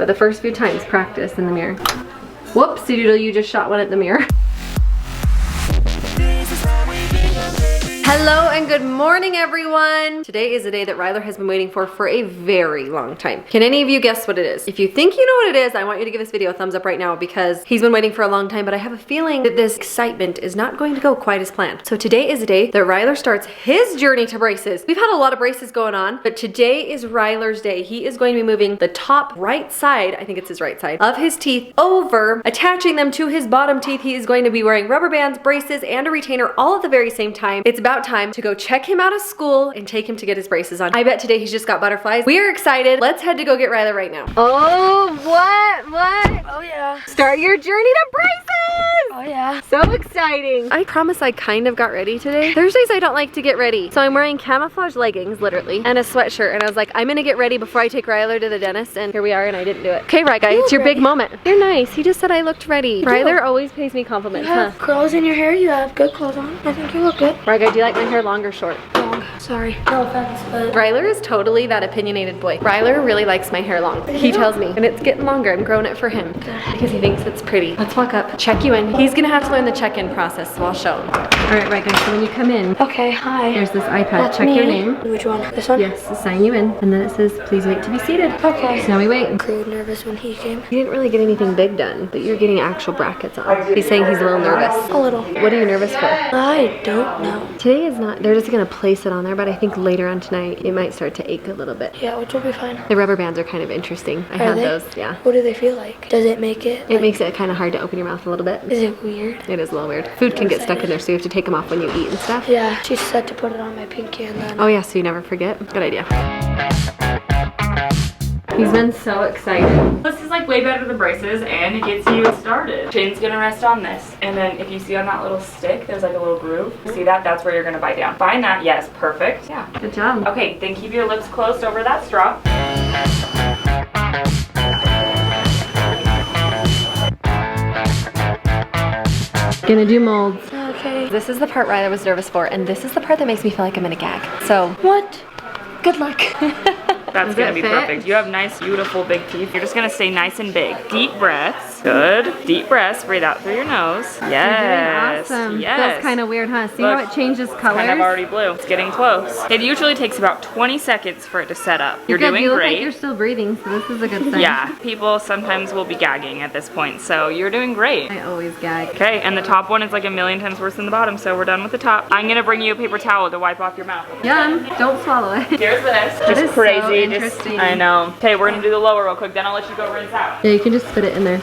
But the first few times, practice in the mirror. Whoopsie doodle, you just shot one at the mirror. Hello and good morning, everyone. Today is a day that Ryler has been waiting for a very long time. Can any of you guess what it is? If you think you know what it is, I want you to give this video a thumbs up right now because he's been waiting for a long time, but I have a feeling that this excitement is not going to go quite as planned. So today is a day that Ryler starts his journey to braces. We've had a lot of braces going on, but today is Ryler's day. He is going to be moving the top right side, I think it's his right side, of his teeth over, attaching them to his bottom teeth. He is going to be wearing rubber bands, braces, and a retainer all at the very same time. It's about time to go check him out of school and take him to get his braces on. I bet today he's just got butterflies. We are excited. Let's head to go get Ryler right now. Oh, what? Oh yeah. Start your journey to braces! Oh yeah. So exciting. I promise I kind of got ready today. Thursdays I don't like to get ready. So I'm wearing camouflage leggings, literally, and a sweatshirt. And I was like, I'm gonna get ready before I take Ryler to the dentist. And here we are, and I didn't do it. Okay, RyGuy, it's your big moment. You're nice. He just said I looked ready. Ryler always pays me compliments, You have curls in your hair. You have good clothes on. I think you look good. RyGuy, do you like my hair long or short? Long. Sorry. No offense, but Ryler is totally that opinionated boy. Ryler really likes my hair long. He tells me, and it's getting longer. I'm growing it for him because he thinks it's pretty. Let's walk up, check you in. He's gonna have to learn the check-in process, so I'll show him. All right, RyGuy, so when you come in, okay, hi. there's this iPad. That's check me. your name. Which one? This one? Yes, sign you in. And then it says, please wait to be seated. Okay. So now we wait. Grew nervous when he came. You didn't really get anything big done, but you're getting actual brackets on. He's saying he's a little nervous. A little. What are you nervous for? I don't know. Today is not, they're just gonna place it on there, but I think later on tonight, it might start to ache a little bit. Yeah, which will be fine. The rubber bands are kind of interesting. I had they? those, yeah. What do they feel like? Does it make it? It makes it kind of hard to open your mouth a little bit. Is it weird? It is a little weird. Food can get stuck in there, so you have to take them off when you eat and stuff. Yeah, she said to put it on my pinky and then. Oh yeah, so you never forget. Good idea. He's been so excited. This is like way better than braces and it gets you started. Chin's gonna rest on this. And then if you see on that little stick, there's like a little groove. See that? That's where you're gonna bite down. Find that, yes, perfect. Yeah. Good job. Okay, then keep your lips closed over that straw. Gonna do molds. Okay. This is the part Ryler was nervous for, and this is the part that makes me feel like I'm gonna gag. So, What? good luck. That's Does gonna it be fit? perfect. You have nice, beautiful, big teeth. You're just gonna stay nice and big. Deep breaths. Good. Deep breaths. Breathe out through your nose. Yes. You're doing awesome. Yes. Feels kind of weird, huh? See Look, how it changes colors? Kind of already blue. It's getting close. It usually takes about 20 seconds for it to set up. You're good. doing You look great. like you're still breathing, so this is a good sign. Yeah, people sometimes will be gagging at this point, so you're doing great. I always gag. Okay, and the top one is like a million times worse than the bottom, so we're done with the top. I'm gonna bring you a paper towel to wipe off your mouth. Yum. Don't swallow it. Here's this. That is Just so crazy. interesting. I know. Okay, we're gonna do the lower real quick, then I'll let you go rinse out. Yeah, you can just spit it in there.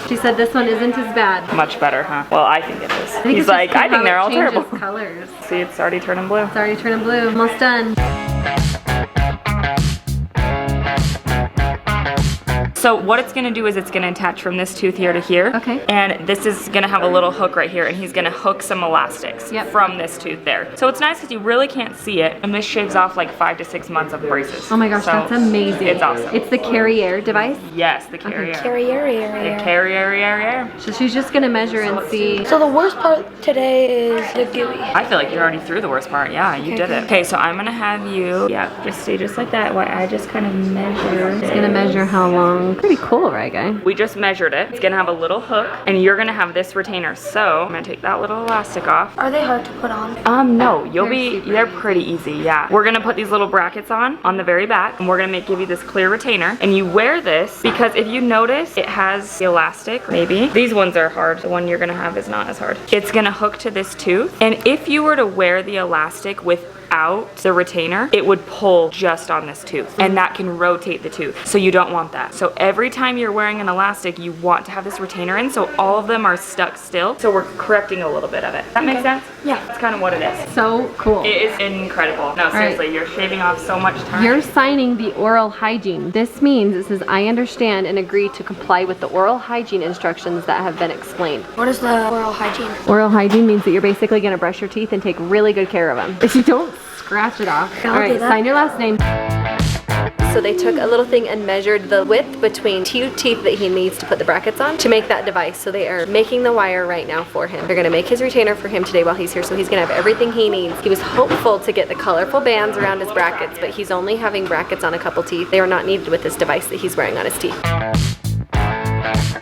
She said this one isn't as bad. Much better, huh? Well, I think it is. I think He's it's like, just I think how they're it all changes terrible. colors. See, it's already turning blue. It's already turning blue. Almost done. So what it's gonna do is it's gonna attach from this tooth here to here. Okay. And this is gonna have a little hook right here, and he's gonna hook some elastics Yep. from this tooth there. So it's nice because you really can't see it, and this shaves off like 5 to 6 months of braces. Oh my gosh, So that's amazing. It's awesome. It's the Carriere device. Yes, the Carriere. Carriere. The Carriere. So she's just gonna measure and see. So the worst part today is the gooey. I feel like you're already through the worst part. Yeah, you did it. Okay, so I'm gonna have you, just stay just like that while I just kind of measure. It's gonna measure how long. Pretty cool, right, guy? We just measured it. It's gonna have a little hook, and you're gonna have this retainer. So I'm gonna take that little elastic off. Are they hard to put on? No, They're they're pretty easy, yeah. We're gonna put these little brackets on the very back, and we're gonna give you this clear retainer, and you wear this because if you notice, it has the elastic, maybe. These ones are hard. The one you're gonna have is not as hard. It's gonna hook to this tooth, and if you were to wear the elastic without the retainer, it would pull just on this tooth, and that can rotate the tooth. So you don't want that. So every time you're wearing an elastic, you want to have this retainer in, so all of them are stuck still. So we're correcting a little bit of it. That makes sense? Yeah. That's kind of what it is. So cool. It is incredible. No, seriously, you're shaving off so much time. You're signing the oral hygiene. This means it says, I understand and agree to comply with the oral hygiene instructions that have been explained. What is the oral hygiene? Oral hygiene means that you're basically gonna brush your teeth and take really good care of them. If you don't scratch it off. I'll All right, do that. sign your last name. So they took a little thing and measured the width between 2 teeth that he needs to put the brackets on to make that device. So they are making the wire right now for him. They're gonna make his retainer for him today while he's here, so he's gonna have everything he needs. He was hopeful to get the colorful bands around his brackets, but he's only having brackets on a couple teeth. They are not needed with this device that he's wearing on his teeth.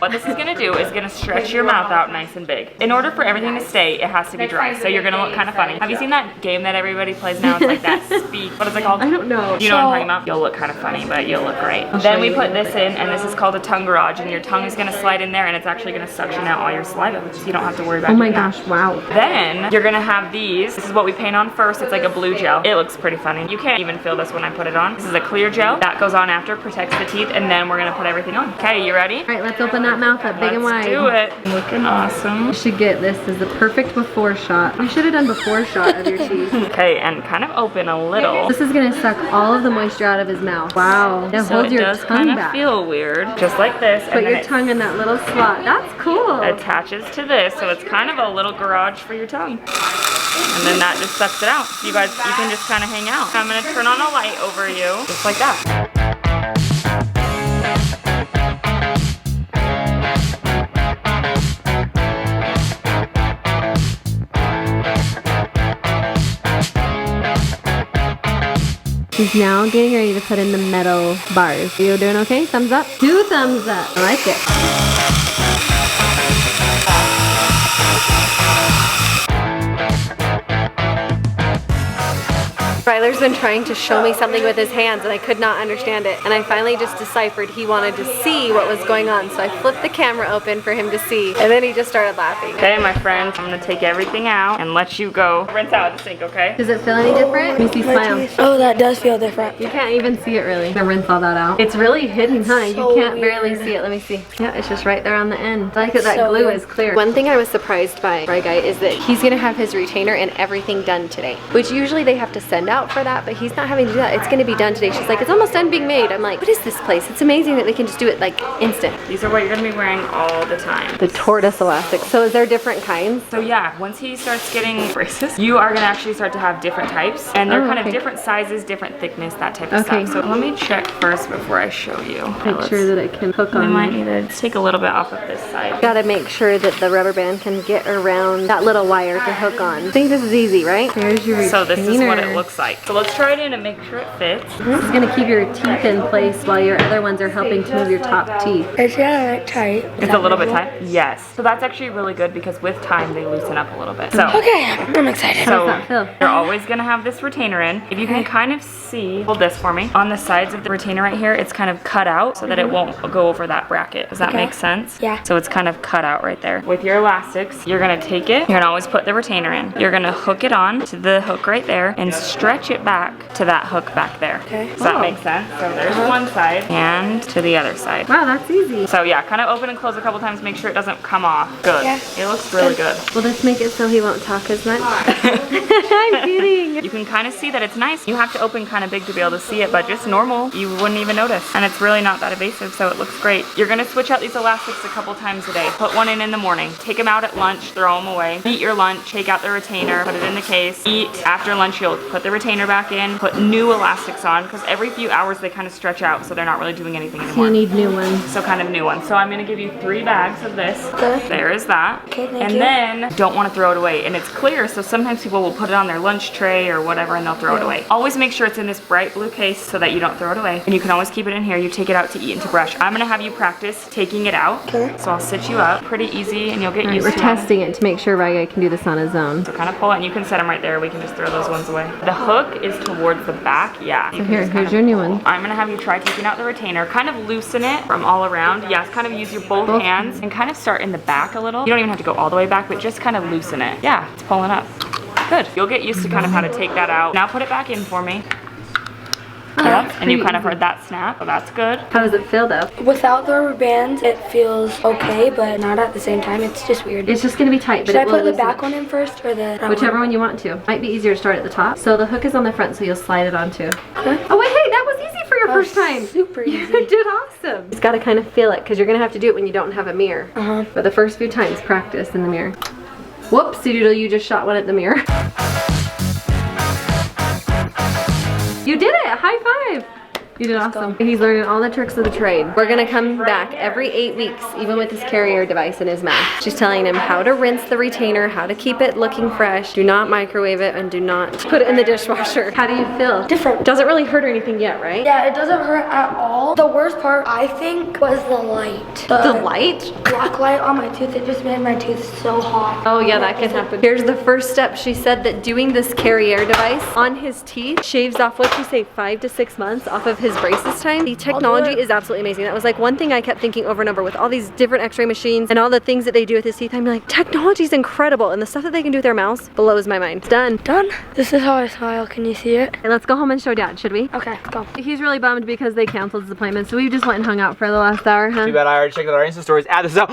what this is gonna do is gonna stretch your mouth out nice and big. In order for everything to stay, it has to be dry. So you're gonna look kind of funny. Have you seen that game that everybody plays now? It's like that speak. What is it called? I don't know. You know what I'm talking about? You'll look kind of funny, but you'll look great. Then we put this in, and this is called a tongue garage, and your tongue is gonna slide in there, and it's actually gonna suction out all your saliva, so you don't have to worry about it. Oh my gosh, wow. Then you're gonna have these. This is what we paint on first. It's like a blue gel. It looks pretty funny. You can't even feel this when I put it on. This is a clear gel. That goes on after, protects the teeth, and then we're gonna put everything on. Okay, you ready? All right, let's open that mouth up big and wide. Let's do it. Looking awesome. You should get this as the perfect before shot. We should have done before shot of your teeth. Okay, and kind of open a little. This is gonna suck all of the moisture out of his mouth. Wow. Now So hold it your does tongue kind of back. feel weird, just like this. Put your tongue in that little slot. That's cool. Attaches to this, so it's kind of a little garage for your tongue. And then that just sucks it out. So you guys, you can just kind of hang out. I'm gonna turn on a light over you, just like that. He's now getting ready to put in the metal bars. Are you doing okay? Thumbs up? 2 thumbs up. I like it. Ryler's been trying to show me something with his hands and I could not understand it. And I finally just deciphered he wanted to see what was going on. So I flipped the camera open for him to see. And then he just started laughing. Okay, my friends, I'm gonna take everything out and let you go rinse out the sink, okay? Does it feel any different? Let me see, smile. Oh, that does feel different. You can't even see it really. I'm gonna rinse all that out. It's really hidden, huh? so You can't weird. barely see it. Let me see. Yeah, it's just right there on the end. I like that that so glue weird. is clear. One thing I was surprised by RyGuy is that he's gonna have his retainer and everything done today. Which usually they have to send out for that, but he's not having to do that. It's gonna be done today. She's like, it's almost done being made. I'm like, what is this place? It's amazing that they can just do it like instant. These are what you're gonna be wearing all the time. The tortoise elastic. So is there different kinds? So yeah, once he starts getting braces, you are gonna actually start to have different types, and they're kind of different sizes, different thickness, that type of stuff. So let me check first before I show you. Make sure that it can hook We on. might need to take a little bit off of this side. Gotta make sure that the rubber band can get around that little wire to hook on. I think this is easy, right? There's your retainer. So this is what it looks like. So let's try it in and make sure it fits. This is gonna keep your teeth in place while your other ones are helping to move your top teeth. It's kind of tight. It's a little bit tight? Yes. So that's actually really good because with time they loosen up a little bit. So Okay, I'm excited. So that feel? you're always gonna have this retainer in. If you can kind of see, hold this for me. On the sides of the retainer right here, it's kind of cut out so that it won't go over that bracket. Does that make sense? Yeah. So it's kind of cut out right there. With your elastics, you're gonna take it, you're gonna always put the retainer in. You're gonna hook it on to the hook right there and stretch it back to that hook back there. Okay. Does that make sense? So there's one side and to the other side. Wow, that's easy. So yeah, kind of open and close a couple times, make sure it doesn't come off. Good. Yeah. It looks really good. Will this make it so he won't talk as much? I'm kidding. You can kind of see that it's nice. You have to open kind of big to be able to see it, but just normal, you wouldn't even notice. And it's really not that invasive, so it looks great. You're gonna switch out these elastics a couple times a day. Put one in the morning. Take them out at lunch, throw them away. Eat your lunch, take out the retainer, put it in the case. Eat. After lunch, you'll put the retainer back in, put new elastics on, because every few hours they kind of stretch out, so they're not really doing anything anymore. You need new ones. So kind of new ones. So I'm gonna give you 3 bags of this. Okay. There is that. Okay, thank and you. then don't want to throw it away. And it's clear, so sometimes people will put it on their lunch tray or whatever and they'll throw it away. Always make sure it's in this bright blue case so that you don't throw it away. And you can always keep it in here. You take it out to eat and to brush. I'm gonna have you practice taking it out. Okay. So I'll sit you up. Pretty easy and you'll get used We're to it. testing it to make sure RyGuy can do this on his own. So kind of pull it and you can set them right there. We can just throw those ones away. The hook is towards the back. Yeah. So here's your new one. I'm gonna have you try taking out the retainer, kind of loosen it from all around. Yes, kind of use your both hands and kind of start in the back a little. You don't even have to go all the way back, but just kind of loosen it. Yeah, it's pulling up. Good. You'll get used to kind of how to take that out. Now put it back in for me. Yep, and you kind of heard that snap, so that's good. How does it feel though? Without the rubber bands, it feels okay, but not at the same time. It's just weird. It's just gonna be tight, but Should I it will put the loosen back up. one in first or the front Whichever one? one you want to. Might be easier to start at the top. So the hook is on the front, so you'll slide it onto. Okay. Oh wait, hey, that was easy for your first time. Super You easy. did awesome. Just gotta kind of feel it, because you're gonna have to do it when you don't have a mirror. But the first few times, practice in the mirror. Whoops, you just shot one at the mirror. You did it, high five. You did awesome. He's learning all the tricks of the trade. We're gonna come back every 8 weeks, even with this Carriere device in his mouth. She's telling him how to rinse the retainer, how to keep it looking fresh, do not microwave it, and do not put it in the dishwasher. How do you feel? Different. Doesn't really hurt or anything yet, right? Yeah, it doesn't hurt at all. The worst part, I think, was the light. The light? Black light on my tooth, it just made my tooth so hot. Oh yeah, that can happen. Here's the first step. She said that doing this Carriere device on his teeth shaves off, what'd you say, 5 to 6 months off of his braces time. The technology is absolutely amazing. That was like one thing I kept thinking over and over with all these different x-ray machines and all the things that they do with his teeth. I'm like, technology is incredible, and the stuff that they can do with their mouths blows my mind. It's done. Done. This is how I smile. Can you see it? Okay, let's go home and show Dad, should we? Okay, go. He's really bummed because they canceled his appointment, so we just went and hung out for the last hour, huh? Too bad I already checked out our Insta stories. Add this up.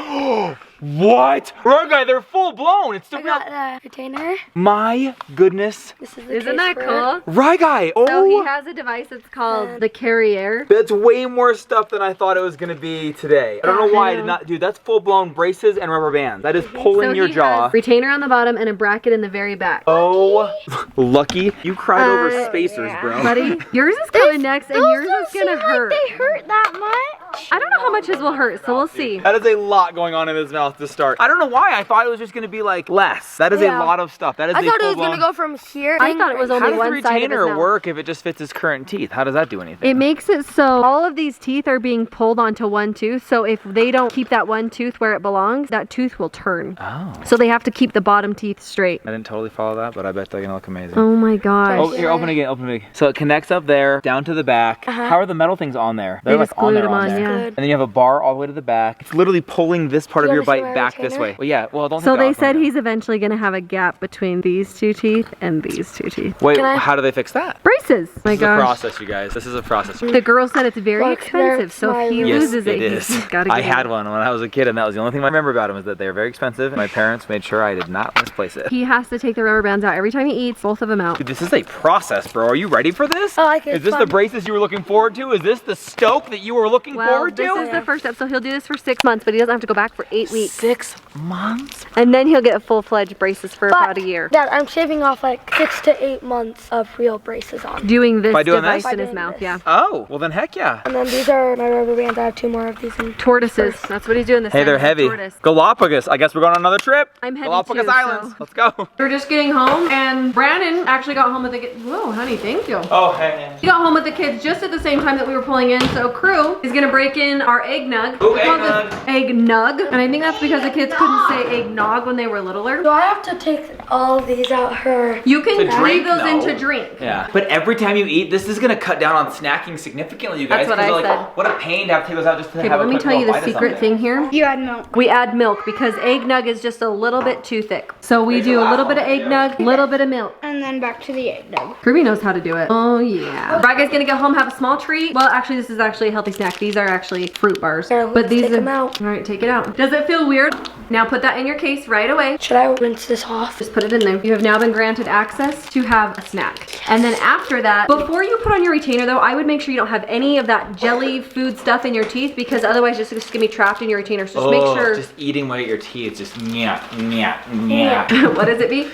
What? RyGuy, they're full blown. It's the I got the retainer. My goodness. This is the Isn't case that for cool? it. RyGuy. Oh. So he has a device that's called the Carriere. That's way more stuff than I thought it was gonna be today. I don't know why I did not, dude, that's full blown braces and rubber bands. That is pulling So your he jaw. has retainer on the bottom and a bracket in the very back. Oh, lucky. You cried over spacers, bro. Buddy, yours is coming next, and yours is gonna hurt. They hurt that much. I don't know how much his will hurt, so we'll see. That is a lot going on in his mouth to start. I don't know why. I thought it was just gonna be like less. That is a lot of stuff. That is I a thought it was full-blown- gonna go from here. I thought it was How only does the one side of his retainer mouth. work if it just fits his current teeth? How does that do anything? It makes it so all of these teeth are being pulled onto one tooth, so if they don't keep that one tooth where it belongs, that tooth will turn. Oh. So they have to keep the bottom teeth straight. I didn't totally follow that, but I bet they're gonna look amazing. Oh my gosh. Oh, here, open again, open again. So it connects up there, down to the back. How are the metal things on there? They just glued them on, there. yeah. And then you have a bar all the way to the back. It's literally pulling this part Do of you your wanna bite show back our this retainer? way. Well, yeah, well, don't So take it they off said right he's eventually gonna have a gap between these two teeth and these two teeth. now. Wait, Can I- how do they fix that? Braces! My This is a gosh. process, you guys. This is a process. The girl said it's very Look, expensive, there's so if he my- Yes, loses it it, is. he's gotta get I had it. one when I was a kid, and that was the only thing I remember about them is that they're very expensive. My parents made sure I did not misplace it. He has to take the rubber bands out every time he eats, both of them out. Dude, this is a process, bro. Are you ready for this? I like it. Is It's this the fun. braces you were looking forward to? Is this the stoke that you were looking Well, forward this to? is the first step, so he'll do this for 6 months, but he doesn't have to go back for 8 weeks. 6 months? And then he'll get full-fledged braces for about a year. Dad, I'm shaving off like 6 to 8 months of real braces on. Doing this By doing device this? in By his doing mouth, this. yeah. Oh, well then heck yeah. And then these are my rubber bands. I have 2 more of these. In Tortoises, that's what he's doing this Hey, time. they're He's a heavy. tortoise. Galapagos. I guess we're going on another trip. I'm heavy Galapagos too, Islands. so- Let's go. We're just getting home, and Brandon actually got home with the kids. Whoa, honey, thank you. Oh, hey. He got home with the kids just at the same time that we were pulling in, so Crew is gonna break in our eggnug. Ooh, We call this eggnog. Eggnug, and I think that's because the kids couldn't say eggnog when they were littler. Do I have to take all of these out her? You can To leave drink, those in no. to drink. Yeah. But every time you eat, this is gonna cut down on snacking significantly, you guys. That's what I 'cause, like, said. what a pain to have to take those out just to Okay, have but a let me quick tell you little the bite of secret something. thing here. You add milk. We add milk because eggnog is just a little bit too thick. So we do a little bit of eggnog, a little bit of milk. And then back to the eggnog. Ruby knows how to do it. Oh yeah. RyGuy's gonna go home, have a small treat. Well, actually, this is actually a healthy snack. These are actually fruit bars. Here, But let's these take are. them out. All right, take it out. Does it feel weird? Now put that in your case right away. Should I rinse this off? Just put it in there. You have now been granted access to have a snack. And then after that, before you put on your retainer though, I would make sure you don't have any of that jelly food stuff in your teeth because otherwise it's just gonna be trapped in your retainer. So just make sure. Just eating away at your teeth, just nyah, nyah, nyah. What does it be?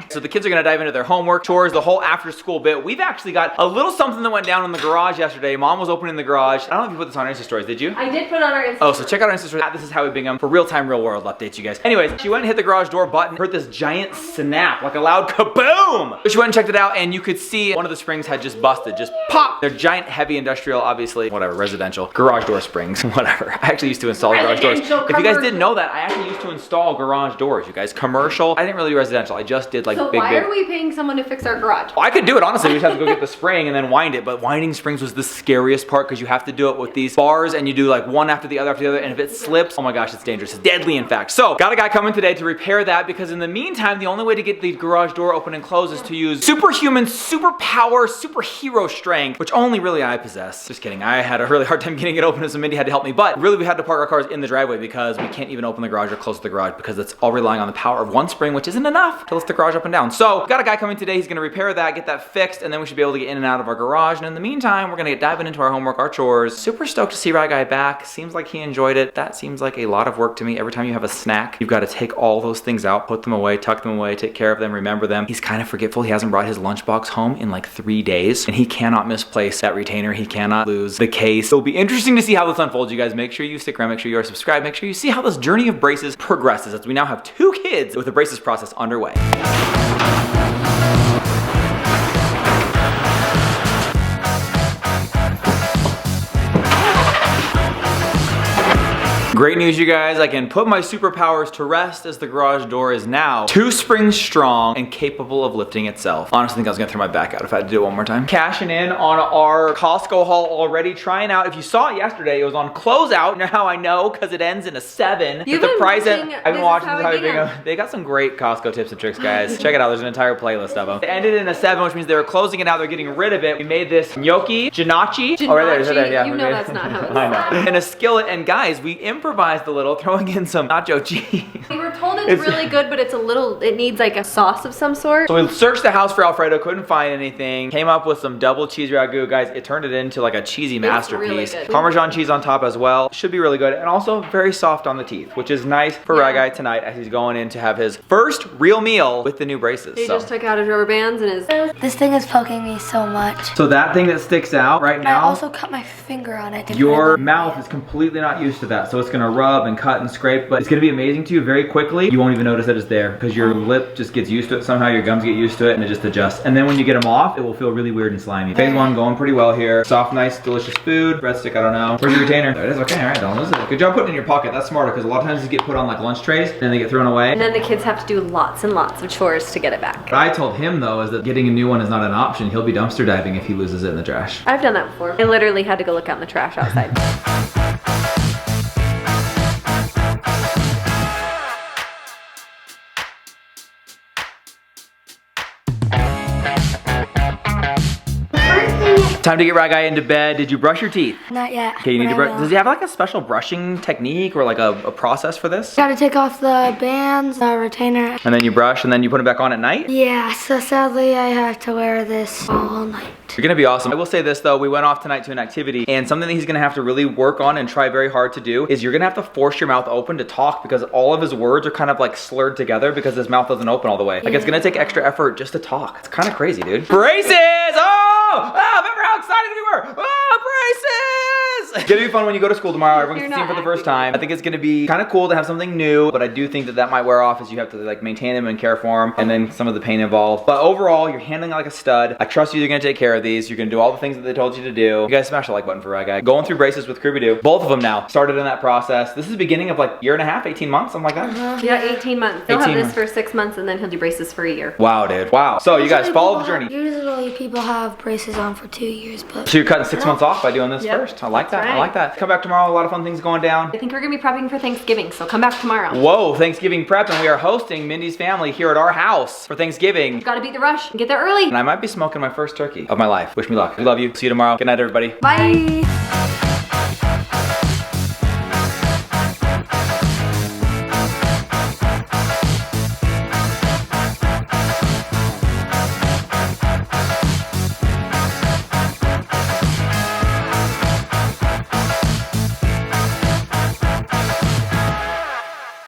So the kids are gonna dive into their homework, chores, the whole after school bit. We've actually got a little something that went down in the garage yesterday. Mom was opening the garage. I don't know if you put this on Insta stories, did you? I did put on our Instagram. Oh, so check out our Insta stories. This is how we Bingham for real-time, real-world updates, you guys. Anyways, she went and hit the garage door button, heard this giant snap, like a loud kaboom! So she went and checked it out, and you could see one of the springs had just busted, just pop! They're giant, heavy industrial, obviously, whatever, residential, garage door springs, whatever. I actually used to install garage doors. Residential, If you guys commercial. didn't know that, I actually used to install garage doors, you guys. Commercial, I didn't really do residential. I just did like So big, why big. are we paying someone to fix our garage? Well, I could do it, honestly. We just have to go get the spring and then wind it. But winding springs was the scariest part because you have to do it with these bars and you do like one after the other after the other. And if it slips, oh my gosh, it's dangerous. It's deadly, in fact. So, got a guy coming today to repair that because in the meantime, the only way to get the garage door open and closed is to use superhuman, superpower, superhero strength, which only really I possess. Just kidding. I had a really hard time getting it open, so Mindy had to help me. But really, we had to park our cars in the driveway because we can't even open the garage or close the garage because it's all relying on the power of one spring, which isn't enough to lift the garage up and and down. So, got a guy coming today. He's gonna repair that, get that fixed, and then we should be able to get in and out of our garage. And in the meantime, we're gonna get diving into our homework, our chores. Super stoked to see RyGuy back. Seems like he enjoyed it. That seems like a lot of work to me. Every time you have a snack, you've got to take all those things out, put them away, tuck them away, take care of them, remember them. He's kind of forgetful. He hasn't brought his lunchbox home in like 3 days, and he cannot misplace that retainer. He cannot lose the case. It'll be interesting to see how this unfolds, you guys. Make sure you stick around, make sure you are subscribed, make sure you see how this journey of braces progresses as we now have 2 kids with the braces process underway. Great news, you guys. I can put my superpowers to rest as the garage door is now 2 springs strong and capable of lifting itself. Honestly, I think I was gonna throw my back out if I had to do it one more time. Cashing in on our Costco haul already. Trying out, if you saw it yesterday, it was on closeout. You know how I know? Because it ends in a 7. You've been watching I've been watching this Bingham. They got some great Costco tips and tricks, guys. Check it out. There's an entire playlist of them. It ended in a 7, which means they were closing it out. They're getting rid of it. We made this gnocchi, jinachi. Oh, right there. Yeah, you know that's not how it's I know. And a skillet. And guys, we improvised a little, throwing in some nacho cheese. We were told it's really good, but it needs like a sauce of some sort. So we searched the house for Alfredo, couldn't find anything. Came up with some double cheese ragu, guys. It turned it into like a cheesy masterpiece. Really good. Parmesan cheese on top as well. Should be really good. And also very soft on the teeth, which is nice for RyGuy tonight as he's going in to have his first real meal with the new braces. He just took out his rubber bands and his... This thing is poking me so much. So that thing that sticks out right now, I also cut my finger on it. your mouth is completely not used to that. So it's gonna rub and cut and scrape, but it's gonna be amazing to you very quickly. You won't even notice that it's there because your lip just gets used to it. Somehow your gums get used to it and it just adjusts. And then when you get them off, it will feel really weird and slimy. Phase 1 going pretty well here. Soft, nice, delicious food. Breadstick, I don't know. Where's your retainer? There it is. Okay, all right, don't lose it. Good job putting it in your pocket. That's smarter because a lot of times these get put on like lunch trays and they get thrown away. And then the kids have to do lots and lots of chores to get it back. What I told him though is that getting a new one is not an option. He'll be dumpster diving if he loses it in the trash. I've done that before. I literally had to go look out in the trash outside. Time to get RyGuy into bed. Did you brush your teeth? Not yet. Okay, you need to brush. Does he have like a special brushing technique or like a process for this? Gotta take off the bands, the retainer. And then you brush and then you put it back on at night? Yeah, so sadly I have to wear this all night. You're gonna be awesome. I will say this though, we went off tonight to an activity and something that he's gonna have to really work on and try very hard to do is you're gonna have to force your mouth open to talk because all of his words are kind of like slurred together because his mouth doesn't open all the way. Like it's gonna take extra effort just to talk. It's kind of crazy, dude. Braces! Remember how excited we were? Braces! It's gonna be fun when you go to school tomorrow. Everyone's gonna see him for the first time. I think it's gonna be kind of cool to have something new, but I do think that that might wear off as you have to like maintain them and care for them and then some of the pain involved. But overall, you're handling it like a stud. I trust you, you're gonna take care of these. You're gonna do all the things that they told you to do. You guys smash the like button for RyGuy. Going through braces with Scooby-Doo. Both of them now. Started in that process. This is the beginning of like year and a half, 18 months, something like that. Yeah, 18 months. He'll have 18 this for 6 months and then he'll do braces for a year. Wow, dude. Wow. So you guys follow the journey. Usually people have braces on for 2 years, but... So you're cutting 6 months off by doing this first. I like that. right. I like that. Come back tomorrow. A lot of fun things going down. I think we're gonna be prepping for Thanksgiving, so come back tomorrow. Whoa, Thanksgiving prep, and we are hosting Mindy's family here at our house for Thanksgiving. Gotta beat the rush and get there early. And I might be smoking my first turkey of my life. Wish me luck. We love you. See you tomorrow. Good night, everybody. Bye.